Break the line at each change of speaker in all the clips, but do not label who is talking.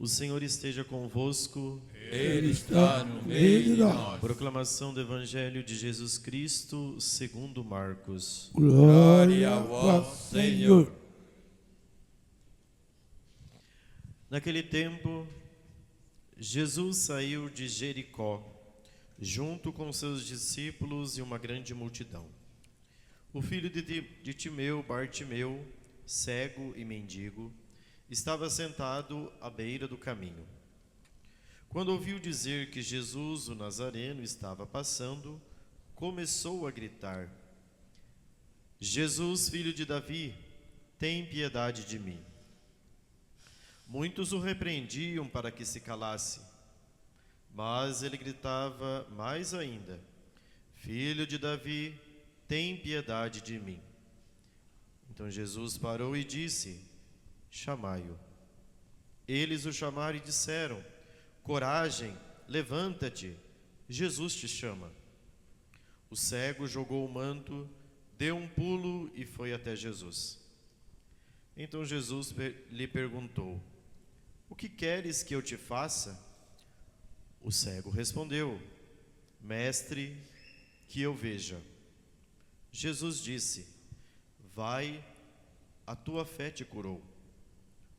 O Senhor esteja convosco.
Ele está no meio de nós.
Proclamação do Evangelho de Jesus Cristo segundo Marcos.
Glória a vós, Senhor.
Naquele tempo, Jesus saiu de Jericó, junto com seus discípulos e uma grande multidão. O filho de Timeu, Bartimeu, cego e mendigo, estava sentado à beira do caminho. Quando ouviu dizer que Jesus, o Nazareno, estava passando, começou a gritar: Jesus, filho de Davi, tem piedade de mim. Muitos o repreendiam para que se calasse, mas ele gritava mais ainda: Filho de Davi, tem piedade de mim. Então Jesus parou e disse: Chamai-o. Eles o chamaram e disseram: Coragem, levanta-te, Jesus te chama. O cego jogou o manto, deu um pulo e foi até Jesus. Então Jesus lhe perguntou: O que queres que eu te faça? O cego respondeu: Mestre, que eu veja. Jesus disse: Vai, a tua fé te curou.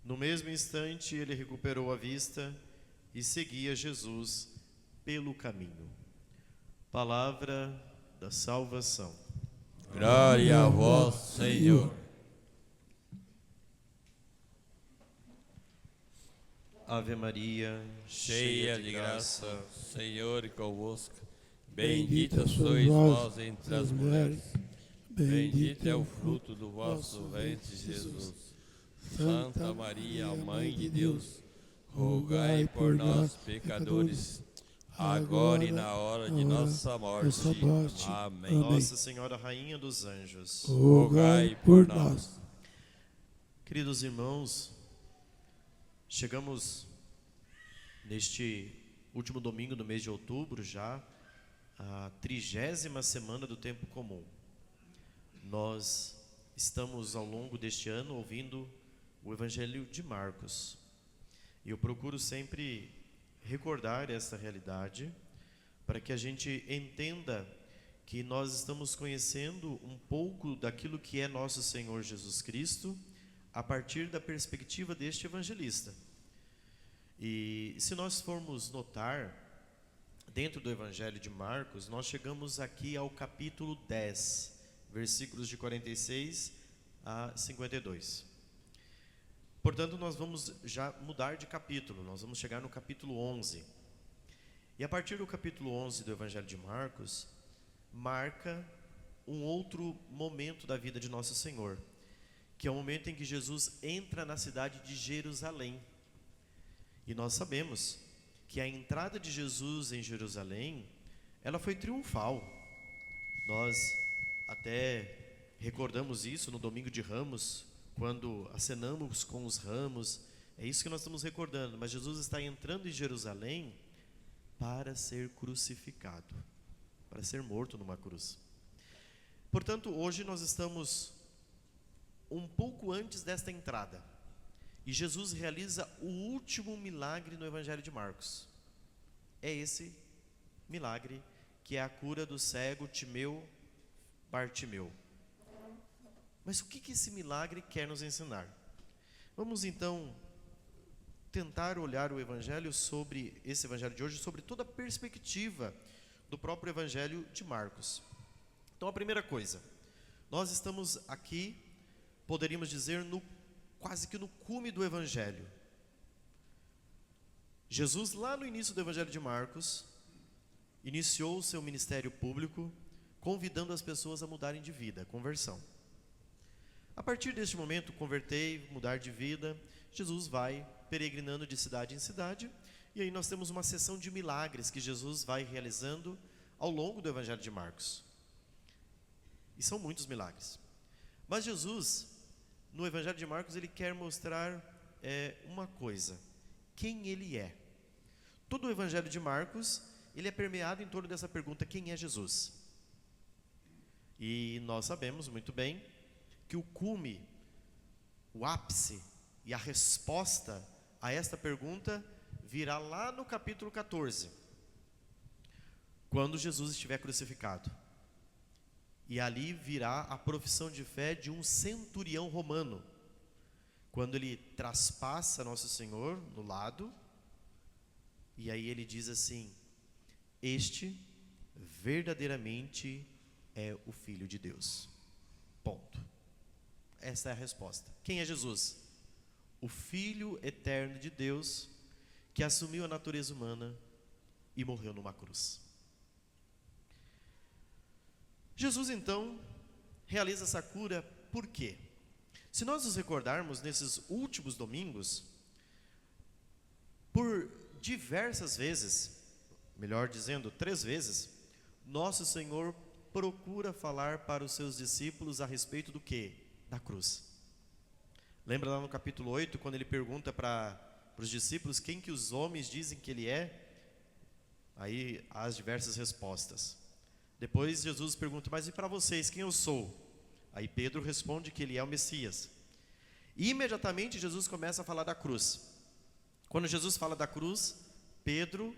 No mesmo instante ele recuperou a vista e seguia Jesus pelo caminho. Palavra da salvação.
Glória a vós, Senhor.
Ave Maria,
Cheia de graça, Senhor é convosco. Bendita sois vós entre as mulheres. Bendito é o fruto do vosso ventre, Jesus. Santa Maria, Mãe de Deus, rogai por nós, pecadores, agora e na hora de nossa morte. Amém.
Nossa Senhora, Rainha dos Anjos,
Rogai por nós.
Queridos irmãos, chegamos neste último domingo do mês de outubro, já a 30ª semana do tempo comum. Nós estamos ao longo deste ano ouvindo o Evangelho de Marcos. E eu procuro sempre recordar essa realidade para que a gente entenda que nós estamos conhecendo um pouco daquilo que é nosso Senhor Jesus Cristo a partir da perspectiva deste evangelista. E se nós formos notar, dentro do Evangelho de Marcos, nós chegamos aqui ao capítulo 10, versículos de 46 a 52. Portanto, nós vamos já mudar de capítulo, nós vamos chegar no capítulo 11. E a partir do capítulo 11 do Evangelho de Marcos, marca um outro momento da vida de Nosso Senhor, que é o momento em que Jesus entra na cidade de Jerusalém. E nós sabemos que a entrada de Jesus em Jerusalém, ela foi triunfal. Nós até recordamos isso no domingo de Ramos, quando acenamos com os ramos. É isso que nós estamos recordando. Mas Jesus está entrando em Jerusalém para ser crucificado, para ser morto numa cruz. Portanto, hoje nós estamos um pouco antes desta entrada, e Jesus realiza o último milagre no Evangelho de Marcos. É esse milagre que é a cura do cego Bartimeu. Mas o que esse milagre quer nos ensinar? Vamos então tentar olhar o Evangelho sobre esse Evangelho de hoje, sobre toda a perspectiva do próprio Evangelho de Marcos. Então, a primeira coisa, nós estamos aqui, poderíamos dizer, quase que no cume do Evangelho. Jesus, lá no início do Evangelho de Marcos, iniciou o seu ministério público, convidando as pessoas a mudarem de vida, conversão. A partir deste momento, converter, mudar de vida, Jesus vai peregrinando de cidade em cidade, e aí nós temos uma seção de milagres que Jesus vai realizando ao longo do Evangelho de Marcos. E são muitos milagres. Mas Jesus, no Evangelho de Marcos, ele quer mostrar uma coisa: quem ele é. Todo o Evangelho de Marcos, ele é permeado em torno dessa pergunta: quem é Jesus? E nós sabemos muito bem que o cume, o ápice e a resposta a esta pergunta virá lá no capítulo 14, quando Jesus estiver crucificado. E ali virá a profissão de fé de um centurião romano, quando ele traspassa Nosso Senhor no lado, e aí ele diz assim: este verdadeiramente é o Filho de Deus. Ponto. Essa é a resposta. Quem é Jesus? O Filho eterno de Deus, que assumiu a natureza humana e morreu numa cruz. Jesus então realiza essa cura por quê? Se nós nos recordarmos nesses últimos domingos, por diversas vezes, melhor dizendo, 3 vezes, Nosso Senhor procura falar para os seus discípulos a respeito do quê? Da cruz. Lembra lá no capítulo 8, quando ele pergunta para os discípulos quem que os homens dizem que ele é? Aí há as diversas respostas. Depois Jesus pergunta: mas e para vocês, quem eu sou? Aí Pedro responde que ele é o Messias. E imediatamente Jesus começa a falar da cruz. Quando Jesus fala da cruz, Pedro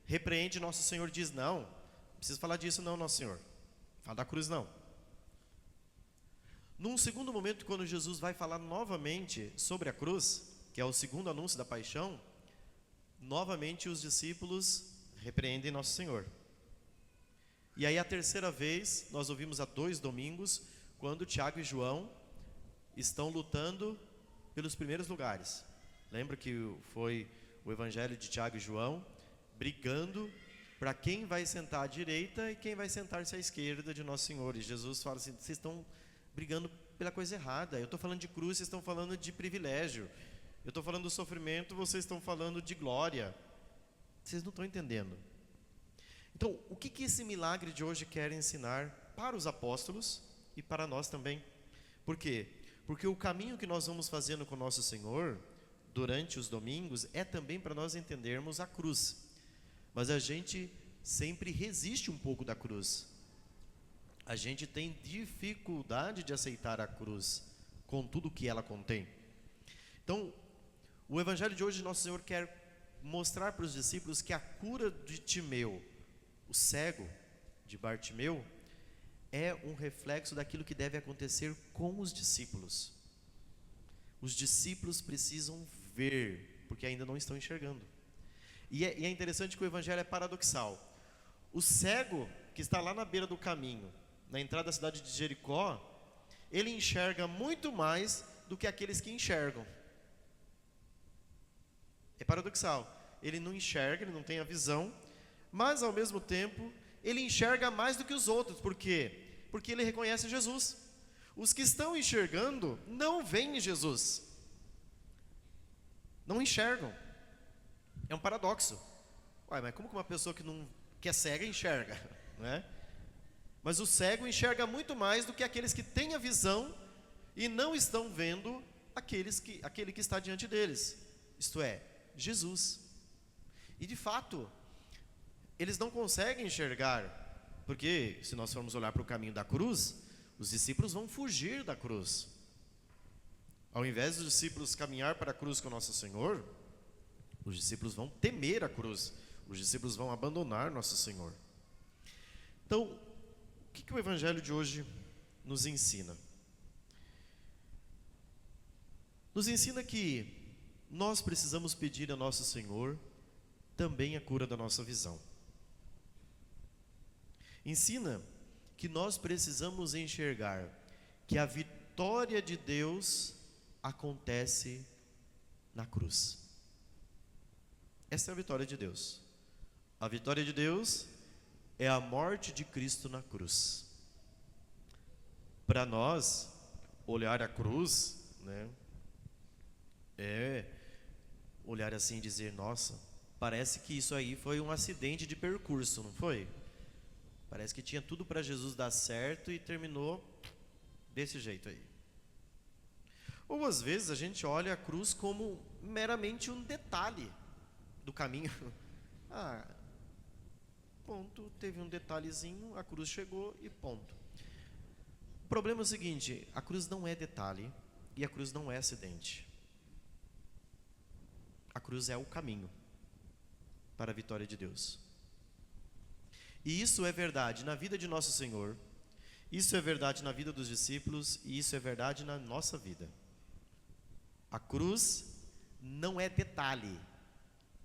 repreende Nosso Senhor e diz: não precisa falar disso não, Nosso Senhor. Fala da cruz não. Num segundo momento, quando Jesus vai falar novamente sobre a cruz, que é o segundo anúncio da paixão, novamente os discípulos repreendem Nosso Senhor. E aí a terceira vez, nós ouvimos há 2 domingos, quando Tiago e João estão lutando pelos primeiros lugares. Lembra que foi o evangelho de Tiago e João brigando para quem vai sentar à direita e quem vai sentar-se à esquerda de Nosso Senhor. E Jesus fala assim: vocês estão brigando pela coisa errada. Eu estou falando de cruz, vocês estão falando de privilégio. Eu estou falando do sofrimento, vocês estão falando de glória. Vocês não estão entendendo. Então, o que esse milagre de hoje quer ensinar para os apóstolos e para nós também? Por quê? Porque o caminho que nós vamos fazendo com Nosso Senhor durante os domingos é também para nós entendermos a cruz. Mas a gente sempre resiste um pouco da cruz. A gente tem dificuldade de aceitar a cruz com tudo o que ela contém. Então, o evangelho de hoje, Nosso Senhor quer mostrar para os discípulos que a cura de Timeu, o cego de Bartimeu, é um reflexo daquilo que deve acontecer com os discípulos. Os discípulos precisam ver, porque ainda não estão enxergando. E é interessante que o evangelho é paradoxal. O cego que está lá na beira do caminho, na entrada da cidade de Jericó, ele enxerga muito mais do que aqueles que enxergam. É paradoxal. Ele não enxerga, ele não tem a visão, mas ao mesmo tempo ele enxerga mais do que os outros. Por quê? Porque ele reconhece Jesus. Os que estão enxergando não veem Jesus, não enxergam. É um paradoxo. Ué, mas como que uma pessoa que é cega enxerga? Não é? Mas o cego enxerga muito mais do que aqueles que têm a visão e não estão vendo aquele que está diante deles, isto é, Jesus. E de fato, eles não conseguem enxergar, porque se nós formos olhar para o caminho da cruz, os discípulos vão fugir da cruz. Ao invés dos discípulos caminhar para a cruz com Nosso Senhor, os discípulos vão temer a cruz, os discípulos vão abandonar Nosso Senhor. Então, o que o evangelho de hoje nos ensina? Nos ensina que nós precisamos pedir a Nosso Senhor também a cura da nossa visão. Ensina que nós precisamos enxergar que a vitória de Deus acontece na cruz. Essa é a vitória de Deus. A vitória de Deus é a morte de Cristo na cruz. Para nós, olhar a cruz, né, é olhar assim e dizer: nossa, parece que isso aí foi um acidente de percurso, não foi? Parece que tinha tudo para Jesus dar certo e terminou desse jeito aí. Ou às vezes a gente olha a cruz como meramente um detalhe do caminho. Ponto, teve um detalhezinho, a cruz chegou e ponto. O problema é o seguinte: a cruz não é detalhe e a cruz não é acidente. A cruz é o caminho para a vitória de Deus. E isso é verdade na vida de nosso Senhor, isso é verdade na vida dos discípulos, e isso é verdade na nossa vida. A cruz não é detalhe,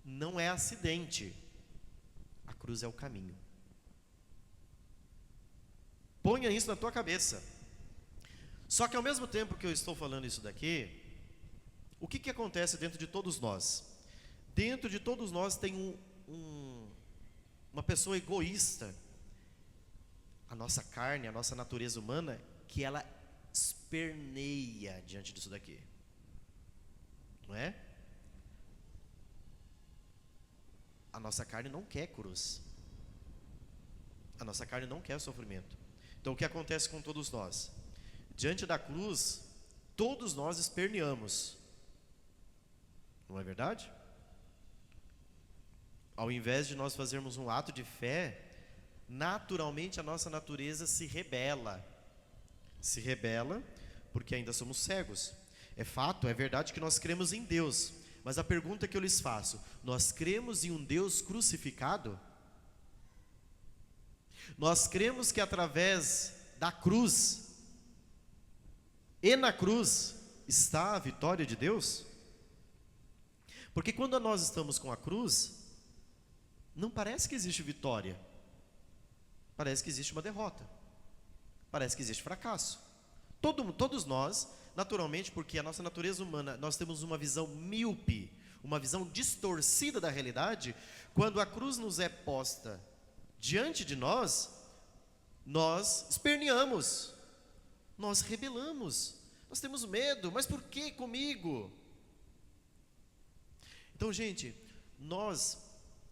não é acidente. A cruz é o caminho. Ponha isso na tua cabeça. Só que ao mesmo tempo que eu estou falando isso daqui, o que acontece dentro de todos nós? Dentro de todos nós tem uma pessoa egoísta, a nossa carne, a nossa natureza humana, que ela esperneia diante disso daqui, não é? A nossa carne não quer cruz, a nossa carne não quer sofrimento. Então o que acontece com todos nós? Diante da cruz, todos nós esperneamos, não é verdade? Ao invés de nós fazermos um ato de fé, naturalmente a nossa natureza se rebela porque ainda somos cegos. É fato, é verdade que nós cremos em Deus, mas a pergunta que eu lhes faço: nós cremos em um Deus crucificado? Nós cremos que através da cruz e na cruz está a vitória de Deus? Porque quando nós estamos com a cruz, não parece que existe vitória, parece que existe uma derrota, parece que existe fracasso. Todos nós, naturalmente, porque a nossa natureza humana, nós temos uma visão míope, uma visão distorcida da realidade. Quando a cruz nos é posta diante de nós, nós esperneamos, nós rebelamos, nós temos medo. Mas por que comigo? Então, gente, nós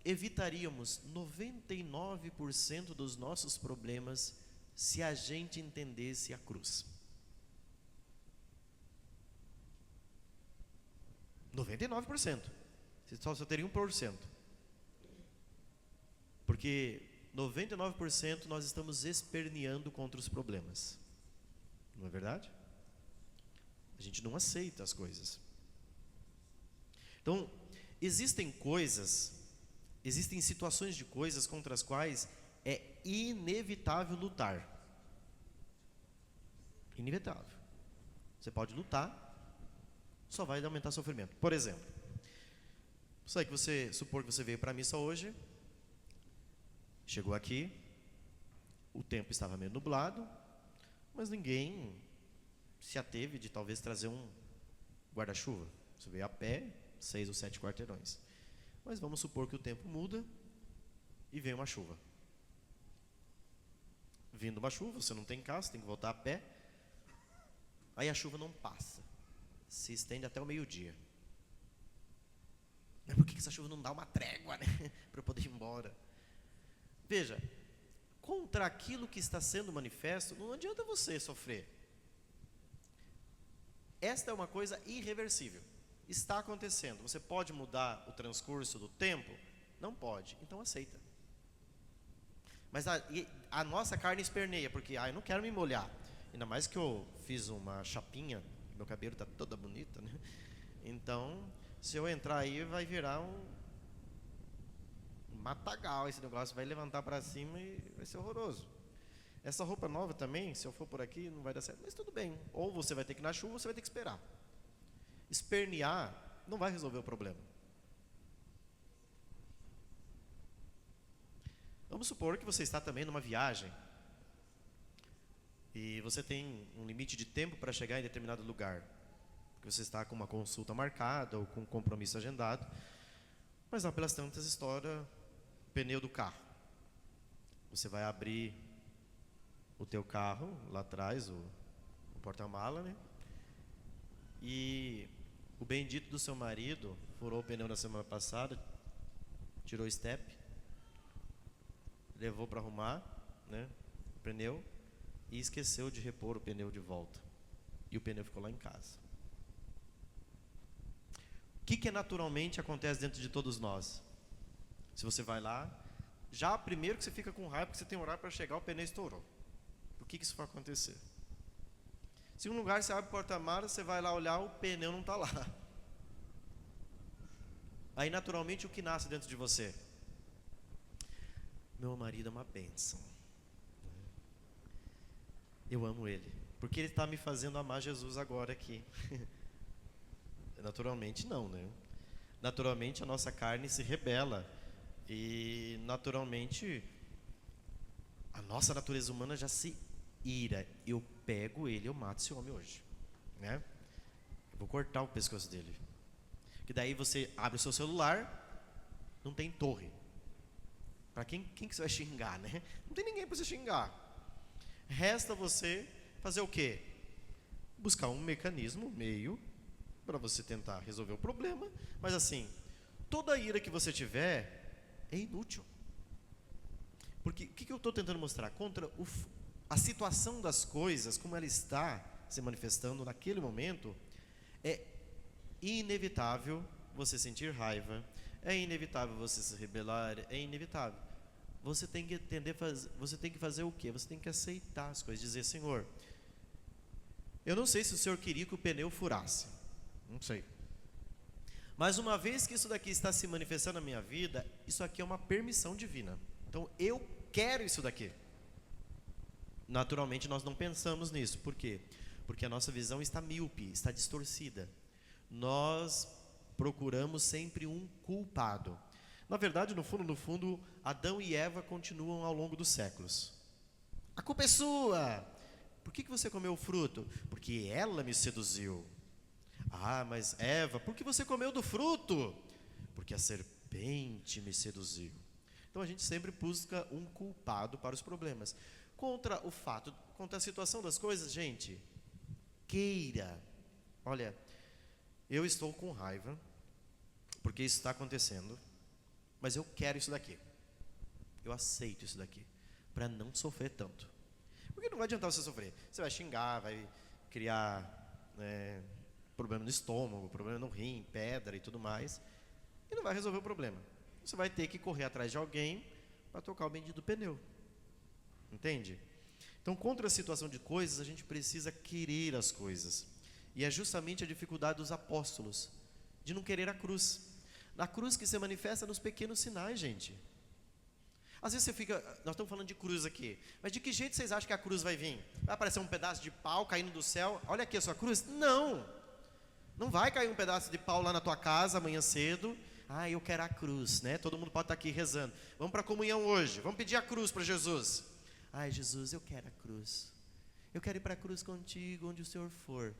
evitaríamos 99% dos nossos problemas se a gente entendesse a cruz. 99%. Você só teria 1%. Porque 99% nós estamos esperneando contra os problemas. Não é verdade? A gente não aceita as coisas. Então, existem situações de coisas contra as quais é inevitável lutar. Inevitável. Você pode lutar, só vai aumentar sofrimento. Por exemplo, supor que você veio para a missa hoje, chegou aqui, o tempo estava meio nublado, mas ninguém se ateve de talvez trazer um guarda-chuva. Você veio a pé, 6 ou 7 quarteirões. Mas vamos supor que o tempo muda e vem uma chuva. Vindo uma chuva, você não tem carro, você tem que voltar a pé. Aí a chuva não passa, se estende até o meio-dia. Mas por que essa chuva não dá uma trégua, né? Para eu poder ir embora? Veja, contra aquilo que está sendo manifesto, não adianta você sofrer. Esta é uma coisa irreversível. Está acontecendo. Você pode mudar o transcurso do tempo? Não pode, então aceita. Mas a nossa carne esperneia, porque eu não quero me molhar. Ainda mais que eu fiz uma chapinha, meu cabelo está toda bonita, né? Então, se eu entrar aí, vai virar um matagal. Esse negócio vai levantar para cima e vai ser horroroso. Essa roupa nova também, se eu for por aqui, não vai dar certo. Mas tudo bem, ou você vai ter que ir na chuva, ou você vai ter que esperar. Espernear não vai resolver o problema. Vamos supor que você está também numa viagem e você tem um limite de tempo para chegar em determinado lugar, porque você está com uma consulta marcada ou com um compromisso agendado, mas lá pelas tantas estoura o pneu do carro. Você vai abrir o teu carro lá atrás, o porta-mala, né? E o bendito do seu marido furou o pneu na semana passada, tirou o step, levou para arrumar, né, o pneu, e esqueceu de repor o pneu de volta. E o pneu ficou lá em casa. O que naturalmente acontece dentro de todos nós? Se você vai lá, já primeiro que você fica com raiva, porque você tem horário para chegar, o pneu estourou. Por que isso vai acontecer? Se um lugar você abre o porta-malas, você vai lá olhar, o pneu não está lá. Aí naturalmente o que nasce dentro de você? Meu marido é uma bênção. Eu amo ele, porque ele está me fazendo amar Jesus agora aqui. Naturalmente não, né? Naturalmente a nossa carne se rebela. E naturalmente a nossa natureza humana já se ira. Eu pego ele, eu mato esse homem hoje, né? Eu vou cortar o pescoço dele. Que daí você abre o seu celular, não tem torre. Para quem que você vai xingar, né? Não tem ninguém para você xingar. Resta você fazer o quê? Buscar um mecanismo, meio, para você tentar resolver o problema. Mas assim, toda a ira que você tiver é inútil. Porque o que eu estou tentando mostrar? Contra a situação das coisas, como ela está se manifestando naquele momento, é inevitável você sentir raiva, é inevitável você se rebelar, é inevitável. Você tem que entender, você tem que fazer o quê? Você tem que aceitar as coisas, dizer: Senhor, eu não sei se o Senhor queria que o pneu furasse, não sei. Mas uma vez que isso daqui está se manifestando na minha vida, isso aqui é uma permissão divina. Então eu quero isso daqui. Naturalmente nós não pensamos nisso. Por quê? Porque a nossa visão está míope, está distorcida. Nós procuramos sempre um culpado. Na verdade, no fundo, Adão e Eva continuam ao longo dos séculos. A culpa é sua. Por que você comeu o fruto? Porque ela me seduziu. Ah, mas Eva, por que você comeu do fruto? Porque a serpente me seduziu. Então a gente sempre busca um culpado para os problemas. Contra a situação das coisas, gente, queira. Olha, eu estou com raiva, porque isso está acontecendo, mas eu quero isso daqui. Eu aceito isso daqui, para não sofrer tanto. Porque não vai adiantar você sofrer. Você vai xingar, vai criar problema no estômago, problema no rim, pedra e tudo mais, e não vai resolver o problema. Você vai ter que correr atrás de alguém para trocar o bendito pneu. Entende? Então, contra a situação de coisas, a gente precisa querer as coisas. E é justamente a dificuldade dos apóstolos, de não querer a cruz. Na cruz que se manifesta nos pequenos sinais, gente. Às vezes você fica, nós estamos falando de cruz aqui, mas de que jeito vocês acham que a cruz vai vir? Vai aparecer um pedaço de pau caindo do céu? Olha aqui a sua cruz? Não! Não vai cair um pedaço de pau lá na tua casa amanhã cedo. Ah, eu quero a cruz, né? Todo mundo pode estar aqui rezando. Vamos para a comunhão hoje, vamos pedir a cruz para Jesus. Ai, Jesus, eu quero a cruz. Eu quero ir para a cruz contigo, onde o Senhor for.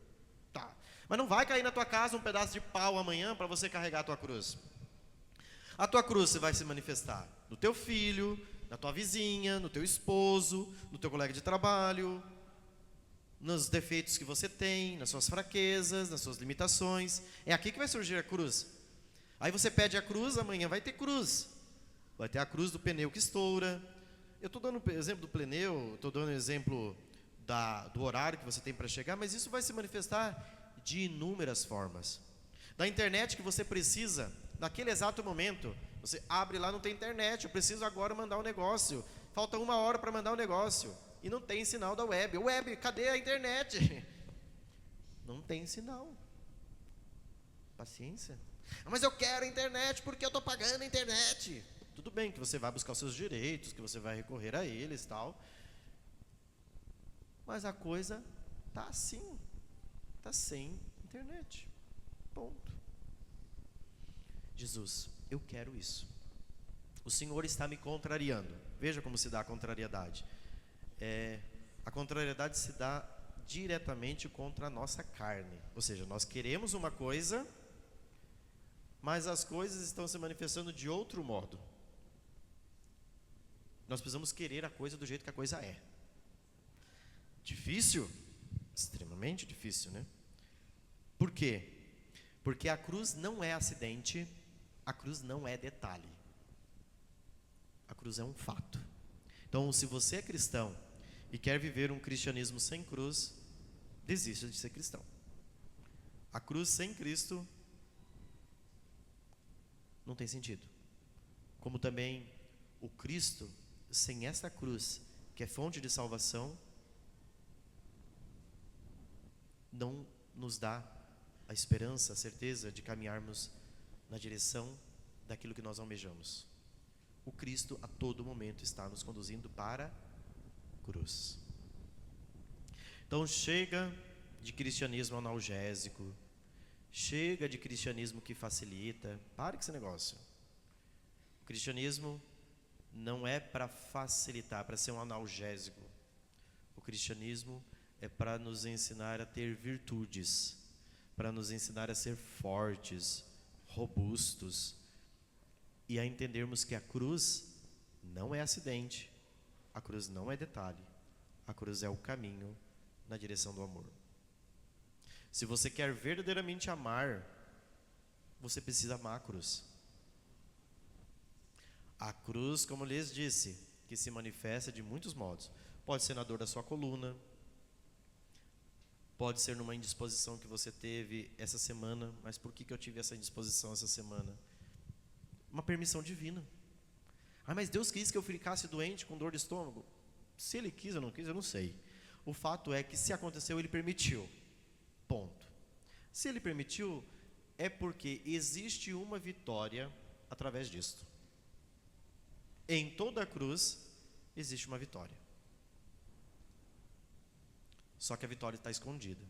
Tá. Mas não vai cair na tua casa um pedaço de pau amanhã para você carregar a tua cruz. A tua cruz você vai se manifestar no teu filho, na tua vizinha, no teu esposo, no teu colega de trabalho, nos defeitos que você tem, nas suas fraquezas, nas suas limitações. É aqui que vai surgir a cruz. Aí você pede a cruz, amanhã vai ter cruz. Vai ter a cruz do pneu que estoura. Eu estou dando exemplo do pneu, estou dando exemplo do horário que você tem para chegar, mas isso vai se manifestar de inúmeras formas. Da internet que você precisa, naquele exato momento, você abre lá, não tem internet, eu preciso agora mandar um negócio, falta 1 hora para mandar um negócio, e não tem sinal da web. Web, cadê a internet? Não tem sinal. Paciência. Mas eu quero a internet porque eu estou pagando a internet. Tudo bem que você vai buscar os seus direitos, que você vai recorrer a eles e tal, mas a coisa está assim, está sem internet, ponto. Jesus, eu quero isso. O Senhor está me contrariando. Veja como se dá a contrariedade. A contrariedade se dá diretamente contra a nossa carne. Ou seja, nós queremos uma coisa, mas as coisas estão se manifestando de outro modo. Nós precisamos querer a coisa do jeito que a coisa é. Difícil? Extremamente difícil, né? Por quê? Porque a cruz não é acidente, a cruz não é detalhe. A cruz é um fato. Então, se você é cristão e quer viver um cristianismo sem cruz, desista de ser cristão. A cruz sem Cristo não tem sentido. Como também o Cristo sem essa cruz, que é fonte de salvação, não nos dá a esperança, a certeza de caminharmos na direção daquilo que nós almejamos. O Cristo a todo momento está nos conduzindo para a cruz. Então chega de cristianismo analgésico, chega de cristianismo que facilita. Pare com esse negócio. O cristianismo não é para facilitar, para ser um analgésico. O cristianismo é para nos ensinar a ter virtudes, para nos ensinar a ser fortes, robustos, e a entendermos que a cruz não é acidente, a cruz não é detalhe, a cruz é o caminho na direção do amor. Se você quer verdadeiramente amar, você precisa amar a cruz. A cruz, como lhes disse, que se manifesta de muitos modos. Pode ser na dor da sua coluna, pode ser numa indisposição que você teve essa semana. Mas por que eu tive essa indisposição essa semana? Uma permissão divina. Mas Deus quis que eu ficasse doente com dor de estômago. Se Ele quis ou não quis, eu não sei. O fato é que se aconteceu, Ele permitiu. Ponto. Se Ele permitiu, é porque existe uma vitória através disto. Em toda a cruz existe uma vitória. Só que a vitória está escondida.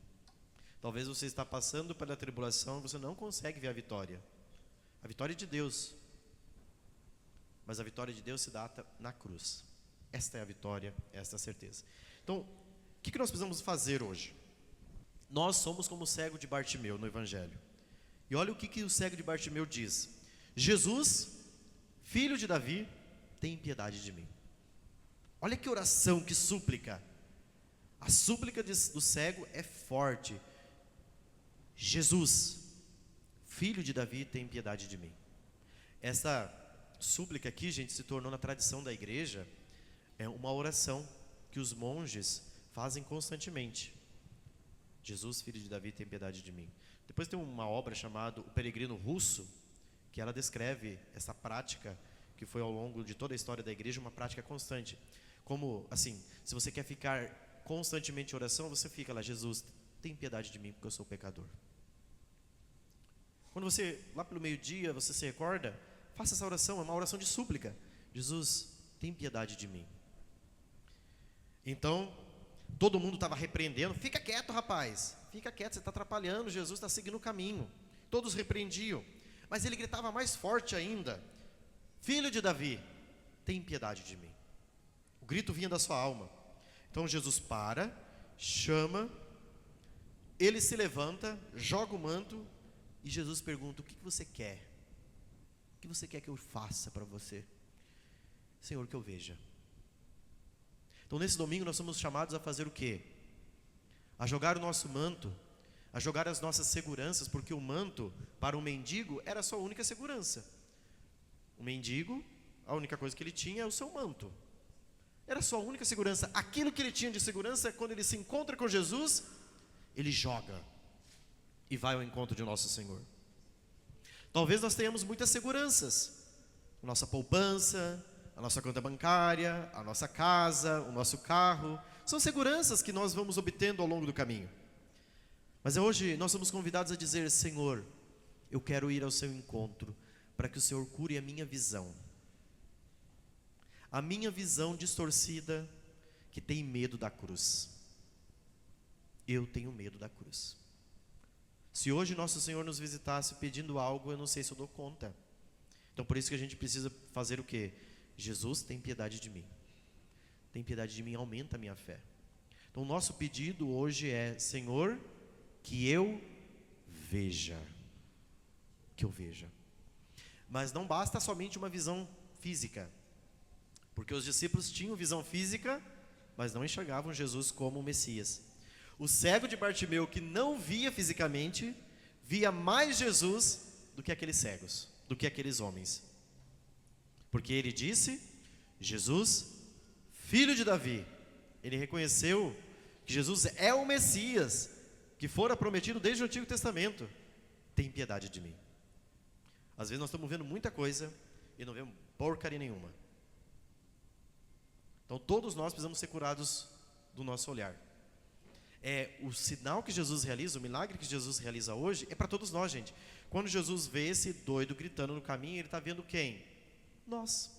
Talvez você está passando pela tribulação e você não consegue ver a vitória. A vitória é de Deus. Mas a vitória de Deus se dá na cruz. Esta é a vitória, esta é a certeza. Então, o que nós precisamos fazer hoje? Nós somos como o cego de Bartimeu no Evangelho. E olha o que o cego de Bartimeu diz: Jesus, filho de Davi, tem piedade de mim. Olha que oração, que súplica. A súplica do cego é forte. Jesus, filho de Davi, tem piedade de mim. Essa súplica aqui, gente, se tornou na tradição da igreja uma oração que os monges fazem constantemente. Jesus, filho de Davi, tem piedade de mim. Depois tem uma obra chamada O Peregrino Russo, que ela descreve essa prática que foi ao longo de toda a história da igreja uma prática constante. Como, assim, se você quer ficar constantemente em oração, você fica lá: Jesus, tem piedade de mim porque eu sou pecador. Quando você, lá pelo meio-dia, você se recorda, faça essa oração, é uma oração de súplica. Jesus, tem piedade de mim. Então, todo mundo estava repreendendo: fica quieto, rapaz, fica quieto, você está atrapalhando, Jesus está seguindo o caminho. Todos repreendiam, mas ele gritava mais forte ainda: filho de Davi, tem piedade de mim. O grito vinha da sua alma. Então Jesus para, chama, ele se levanta, joga o manto, e Jesus pergunta: o que você quer? O que você quer que eu faça para você? Senhor, que eu veja. Então nesse domingo nós somos chamados a fazer o quê? A jogar o nosso manto, a jogar as nossas seguranças, porque o manto para um mendigo era a sua única segurança. O mendigo, a única coisa que ele tinha é o seu manto. Era a sua única segurança. Aquilo que ele tinha de segurança, quando ele se encontra com Jesus, ele joga e vai ao encontro de nosso Senhor. Talvez nós tenhamos muitas seguranças: a nossa poupança, a nossa conta bancária, a nossa casa, o nosso carro. São seguranças que nós vamos obtendo ao longo do caminho. Mas hoje nós somos convidados a dizer: Senhor, eu quero ir ao seu encontro, para que o Senhor cure a minha visão. A minha visão distorcida, que tem medo da cruz. Eu tenho medo da cruz. Se hoje nosso Senhor nos visitasse pedindo algo, eu não sei se eu dou conta. Então por isso que a gente precisa fazer o quê? Jesus, tem piedade de mim. Tem piedade de mim, aumenta a minha fé. Então o nosso pedido hoje é: Senhor, que eu veja. Que eu veja. Mas não basta somente uma visão física. Porque os discípulos tinham visão física, mas não enxergavam Jesus como o Messias. O cego de Bartimeu, que não via fisicamente, via mais Jesus do que aqueles cegos, do que aqueles homens. Porque ele disse: Jesus, filho de Davi. Ele reconheceu que Jesus é o Messias, que fora prometido desde o Antigo Testamento. Tem piedade de mim. Às vezes nós estamos vendo muita coisa e não vemos porcaria nenhuma. Então todos nós precisamos ser curados do nosso olhar. O sinal que Jesus realiza, o milagre que Jesus realiza hoje, é para todos nós, gente. Quando Jesus vê esse doido gritando no caminho, ele está vendo quem? Nós.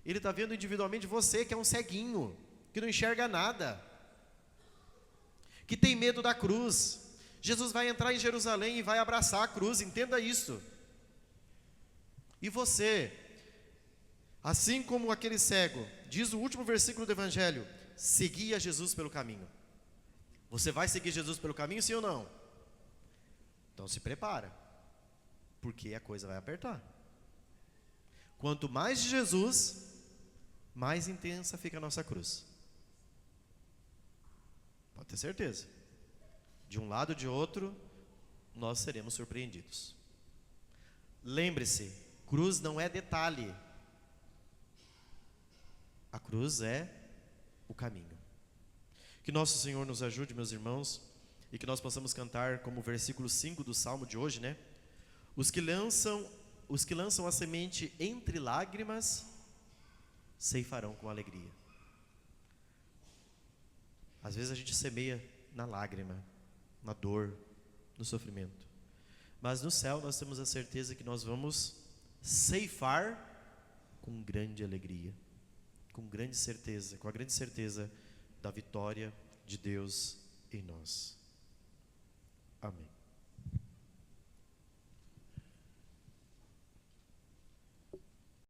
Ele está vendo individualmente você, que é um ceguinho, que não enxerga nada, que tem medo da cruz. Jesus vai entrar em Jerusalém e vai abraçar a cruz, entenda isso. E você, assim como aquele cego, diz o último versículo do Evangelho, seguia Jesus pelo caminho. Você vai seguir Jesus pelo caminho, sim ou não? Então se prepara, porque a coisa vai apertar. Quanto mais de Jesus, mais intensa fica a nossa cruz. Pode ter certeza. De um lado ou de outro, nós seremos surpreendidos. Lembre-se, cruz não é detalhe. A cruz é o caminho. Que nosso Senhor nos ajude, meus irmãos, e que nós possamos cantar como o versículo 5 do Salmo de hoje, né? Os que lançam a semente entre lágrimas, ceifarão com alegria. Às vezes a gente semeia na lágrima, na dor, no sofrimento. Mas no céu nós temos a certeza que nós vamos ceifar com grande alegria, com grande certeza, com a grande certeza da vitória de Deus em nós. Amém.